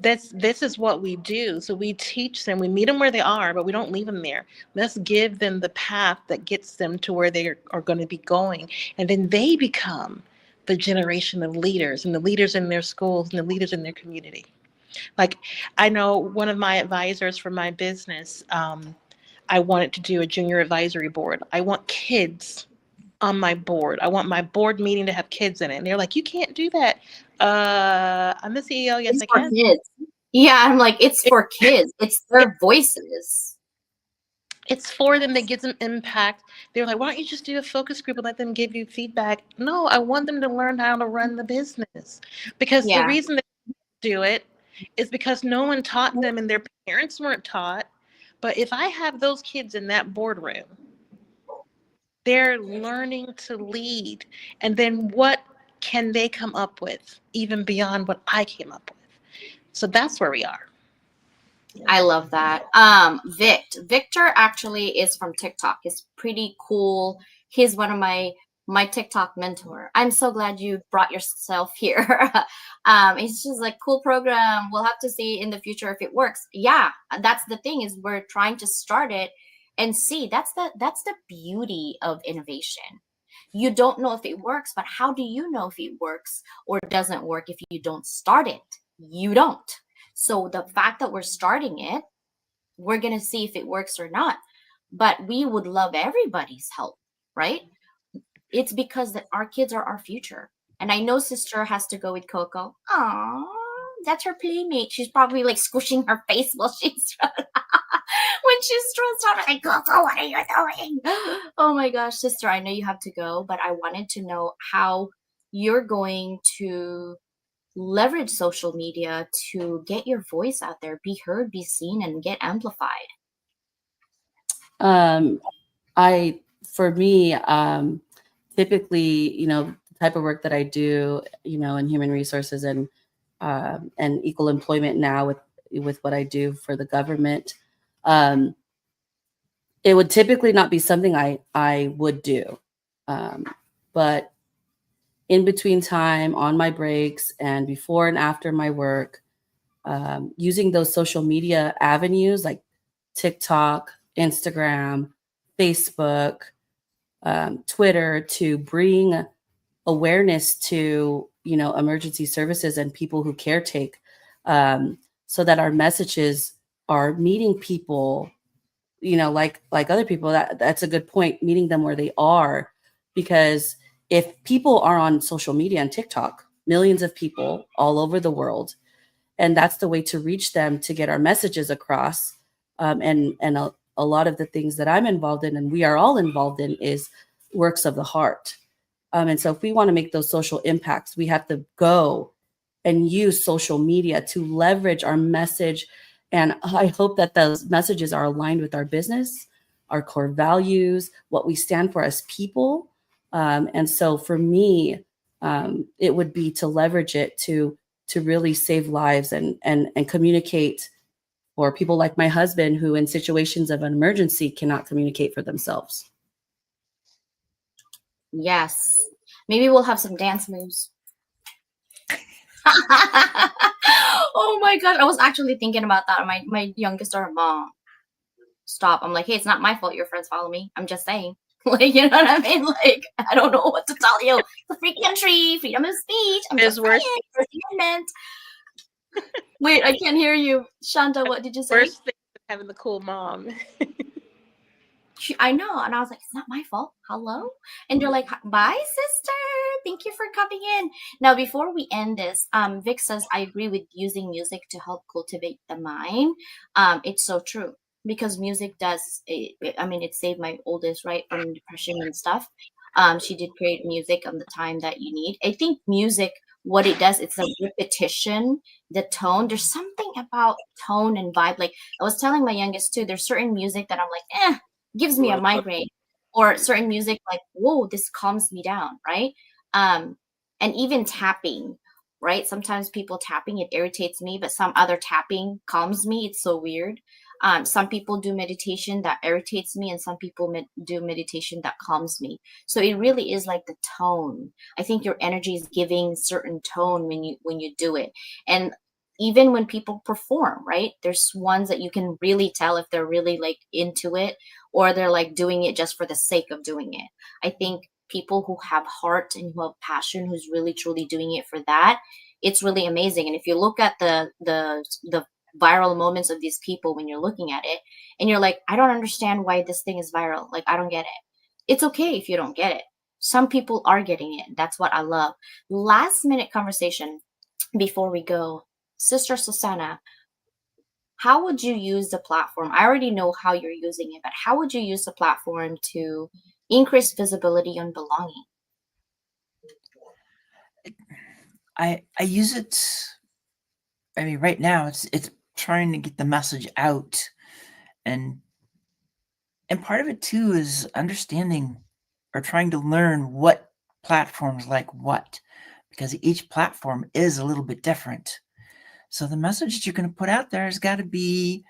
D: This is what we do. So we teach them, we meet them where they are, but we don't leave them there. Let's give them the path that gets them to where they are going to be going. And then they become the generation of leaders, and the leaders in their schools and the leaders in their community. Like, I know one of my advisors for my business, I wanted to do a junior advisory board. I want kids on my board. I want my board meeting to have kids in it. And they're like, you can't do that. I'm the CEO. Yes,
B: It's
D: I
B: for
D: can.
B: kids. Yeah, I'm like, it's for kids. It's their voices.
D: It's for them, that gives them impact. They're like, why don't you just do a focus group and let them give you feedback? No, I want them to learn how to run the business. Because the reason they do it is because no one taught them and their parents weren't taught. But if I have those kids in that boardroom, they're learning to lead. And then what can they come up with even beyond what I came up with? So that's where we are.
B: I love that. Victor actually is from TikTok. He's pretty cool. He's one of my TikTok mentor. I'm so glad you brought yourself here. It's just like cool program. We'll have to see in the future if it works. Yeah, that's the thing, is we're trying to start it and see. That's the beauty of innovation. You don't know if it works, but how do you know if it works or doesn't work if you don't start it? You don't. So the fact that we're starting it, we're going to see if it works or not. But we would love everybody's help, right? It's because that our kids are our future. And I know sister has to go with Coco. Aww, that's her playmate. She's probably like squishing her face while she's when she's stressed out. I'm like, Coco, what are you doing? Oh my gosh, sister, I know you have to go, but I wanted to know how you're going to leverage social media to get your voice out there, be heard, be seen, and get amplified.
E: For me, typically, the type of work that I do, in human resources and equal employment now with what I do for the government, it would typically not be something I would do. But in between time, on my breaks, and before and after my work, using those social media avenues like TikTok, Instagram, Facebook, Twitter, to bring awareness to emergency services and people who caretake, so that our messages are meeting people, like other people. That's a good point, meeting them where they are, because if people are on social media and TikTok, millions of people all over the world, and that's the way to reach them, to get our messages across. And a lot of the things that I'm involved in, and we are all involved in, is works of the heart. And so if we want to make those social impacts, we have to go and use social media to leverage our message. And I hope that those messages are aligned with our business, our core values, what we stand for as people. And so for me, it would be to leverage it to really save lives and communicate for people like my husband, who in situations of an emergency cannot communicate for themselves.
B: Yes. Maybe we'll have some dance moves. Oh my god, I was actually thinking about that. My youngest daughter, Mom, stop. I'm like, hey, it's not my fault your friends follow me. I'm just saying. Like, you know what I mean? Like, I don't know what to tell you. It's a free country, freedom of speech. I'm
D: There's
B: just
D: worse
B: saying, First Amendment. Wait, I can't hear you. Shanta, what did you say?
D: Worst thing is having the cool mom.
B: I know. And I was like, it's not my fault. Hello? And you're like, bye, sister. Thank you for coming in. Now, before we end this, Vic says, I agree with using music to help cultivate the mind. It's so true because music does, I mean, it saved my oldest, right, from depression and stuff. She did create music on the time that you need. I think music, what it does, it's a repetition, the tone. There's something about tone and vibe. Like I was telling my youngest too, there's certain music that I'm like, gives me a migraine, or certain music like, whoa, this calms me down, right? And even tapping, right? Sometimes people tapping, it irritates me, but some other tapping calms me. It's so weird. Some people do meditation that irritates me, and some people do meditation that calms me. So it really is like the tone. I think your energy is giving certain tone when you do it. And even when people perform, right? There's ones that you can really tell if they're really like into it, or they're like doing it just for the sake of doing it. I think people who have heart and who have passion, who's really truly doing it for that, it's really amazing. And if you look at the viral moments of these people, when you're looking at it and you're like, I don't understand why this thing is viral, like I don't get it. It's okay if you don't get it. Some people are getting it. That's what I love. Last minute conversation before we go. Sister Susanna, how would you use the platform? I already know how you're using it, but how would you use the platform to increase visibility on belonging?
C: I use it. I mean, right now it's trying to get the message out, and part of it too is understanding or trying to learn what platforms like what, because each platform is a little bit different. So the message that you're going to put out there has got to be,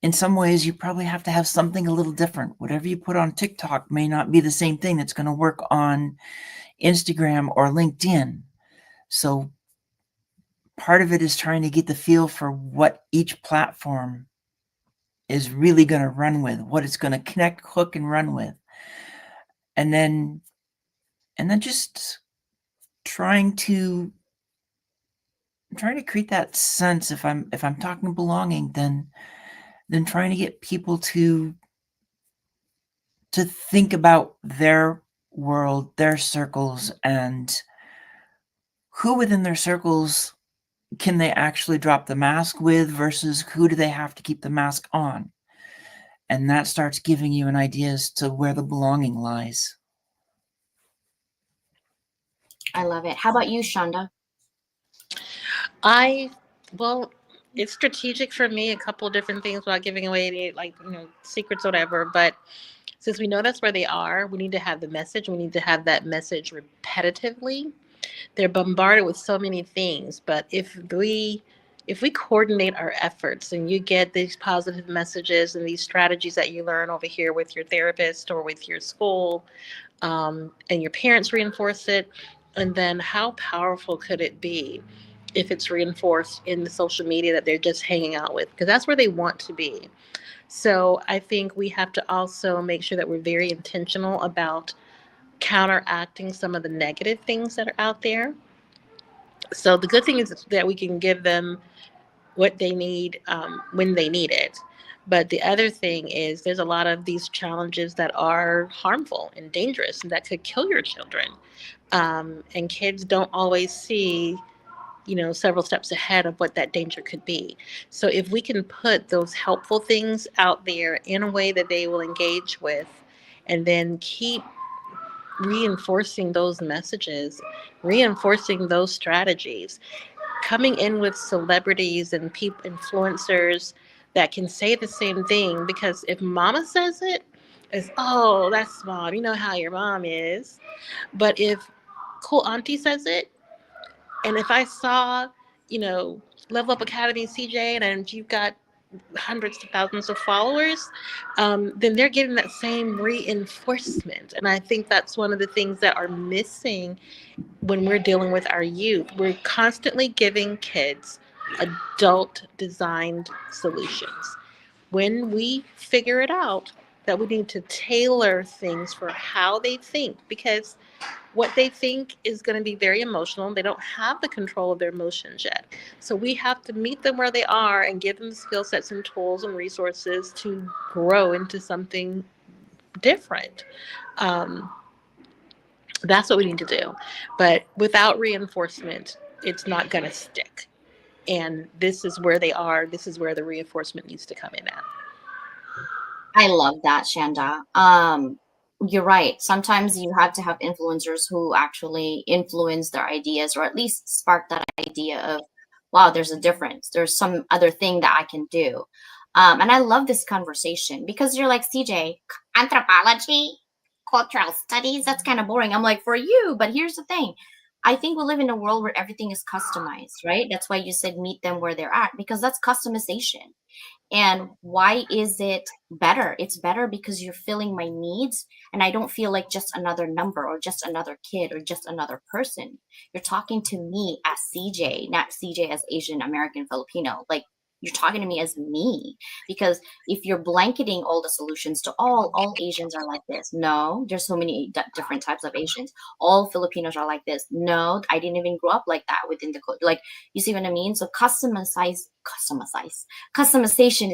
C: in some ways, you probably have to have something a little different. Whatever you put on TikTok may not be the same thing that's going to work on Instagram or LinkedIn. So part of it is trying to get the feel for what each platform is really going to run with, what it's going to connect, hook, and run with. And then just trying to create that sense. If I'm talking belonging, then trying to get people to think about their world, their circles, and who within their circles can they actually drop the mask with versus who do they have to keep the mask on. And that starts giving you an idea as to where the belonging lies.
B: I love it. How about you, Shonda?
D: Well, it's strategic for me, a couple of different things without giving away any, like, secrets or whatever. But since we know that's where they are, we need to have the message. We need to have that message repetitively. They're bombarded with so many things, but if we coordinate our efforts and you get these positive messages and these strategies that you learn over here with your therapist or with your school, and your parents reinforce it, and then how powerful could it be if it's reinforced in the social media that they're just hanging out with, because that's where they want to be. So I think we have to also make sure that we're very intentional about counteracting some of the negative things that are out there. So the good thing is that we can give them what they need, when they need it. But the other thing is there's a lot of these challenges that are harmful and dangerous and that could kill your children. And kids don't always see, several steps ahead of what that danger could be. So if we can put those helpful things out there in a way that they will engage with, and then keep reinforcing those messages, reinforcing those strategies, coming in with celebrities and people, influencers that can say the same thing. Because if mama says it, it's, oh, that's mom. You know how your mom is. But if cool auntie says it, and if I saw, you know, Level Up Academy, CJ, and you've got hundreds of thousands of followers, then they're getting that same reinforcement. And I think that's one of the things that are missing when we're dealing with our youth. We're constantly giving kids adult designed solutions. When we figure it out, that we need to tailor things for how they think, because what they think is going to be very emotional. They don't have the control of their emotions yet. So we have to meet them where they are and give them the skill sets and tools and resources to grow into something different. That's what we need to do. But without reinforcement, it's not going to stick. And this is where they are. This is where the reinforcement needs to come in at.
B: I love that, Shanda. You're right. Sometimes you have to have influencers who actually influence their ideas, or at least spark that idea of, wow, there's a difference. There's some other thing that I can do. And I love this conversation because you're like, CJ, anthropology, cultural studies, that's kind of boring. I'm like, for you, but here's the thing. I think we live in a world where everything is customized, right? That's why you said meet them where they're at, because that's customization. And why is it better? It's better because you're filling my needs, and I don't feel like just another number or just another kid or just another person. You're talking to me as CJ, not CJ as Asian American Filipino. Like, you're talking to me as me, because if you're blanketing all the solutions to all Asians are like this. No, there's so many different types of Asians. All Filipinos are like this. No, I didn't even grow up like that within the like, you see what I mean? So customization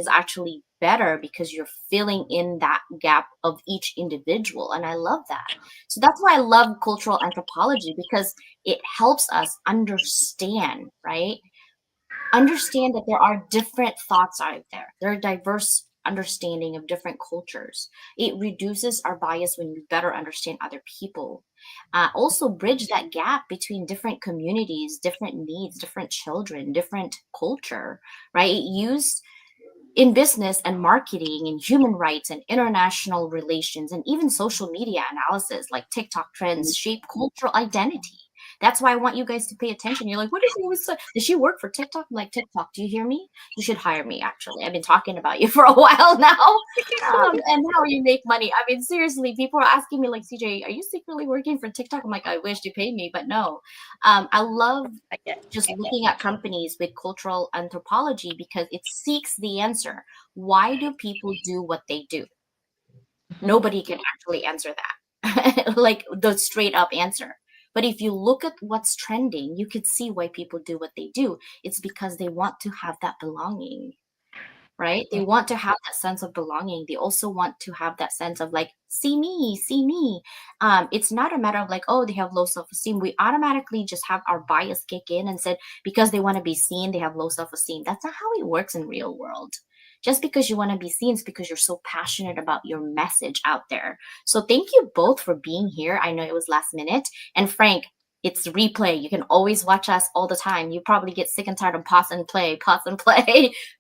B: is actually better because you're filling in that gap of each individual, and I love that. So that's why I love cultural anthropology, because it helps us understand, right? Understand that there are different thoughts out there. There are diverse understanding of different cultures. It reduces our bias when we better understand other people. Also bridge that gap between different communities, different needs, different children, different culture, right? Use in business and marketing and human rights and international relations and even social media analysis, like TikTok trends shape cultural identity. That's why I want you guys to pay attention. You're like, what is always so? Does she work for TikTok? I'm like, TikTok, do you hear me? You should hire me, actually. I've been talking about you for a while now. And how you make money. I mean, seriously, people are asking me like, CJ, are you secretly working for TikTok? I'm like, I wish you paid me, but no. I love just looking at companies with cultural anthropology because it seeks the answer. Why do people do what they do? Nobody can actually answer that. Like the straight up answer. But if you look at what's trending, you could see why people do what they do. It's because they want to have that belonging, right? They want to have that sense of belonging. They also want to have that sense of like, see me, see me. It's not a matter of like, oh, they have low self-esteem. We automatically just have our bias kick in and said, because they want to be seen, they have low self-esteem. That's not how it works in real world. Just because you want to be seen is because you're so passionate about your message out there. So thank you both for being here. I know it was last minute. And Frank, it's replay. You can always watch us all the time. You probably get sick and tired of pause and play.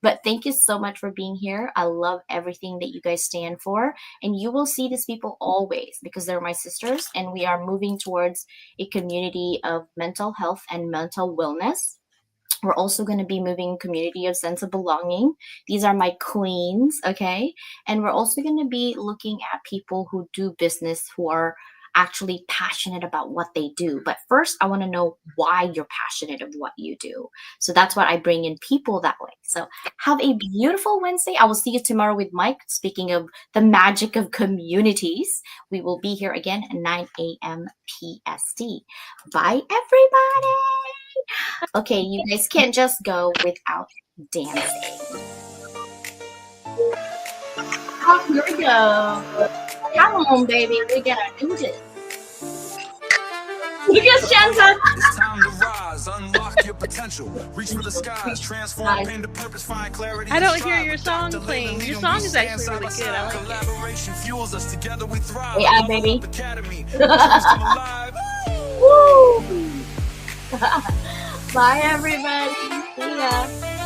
B: But thank you so much for being here. I love everything that you guys stand for. And you will see these people always because they're my sisters. And we are moving towards a community of mental health and mental wellness. We're also going to be moving community of sense of belonging. These are my queens, okay? And we're also going to be looking at people who do business who are actually passionate about what they do. But first, I want to know why you're passionate of what you do. So that's what I bring in people that way. So have a beautiful Wednesday. I will see you tomorrow with Mike. Speaking of the magic of communities, we will be here again at 9 a.m. PST. Bye, everybody. Okay, you guys can't just go without dancing. Oh, here we go. Come on, baby. We gotta do this. Look at Shannon.
F: It's time to rise, unlock your potential, reach for the skies, transform pain to purpose, find clarity.
D: I don't hear your song playing. Your song is actually really good. I like it.
F: Collaboration fuels us together. We thrive.
B: Yeah, baby.
F: Academy. Dreams come alive.
B: Woo! Bye, everybody. See ya.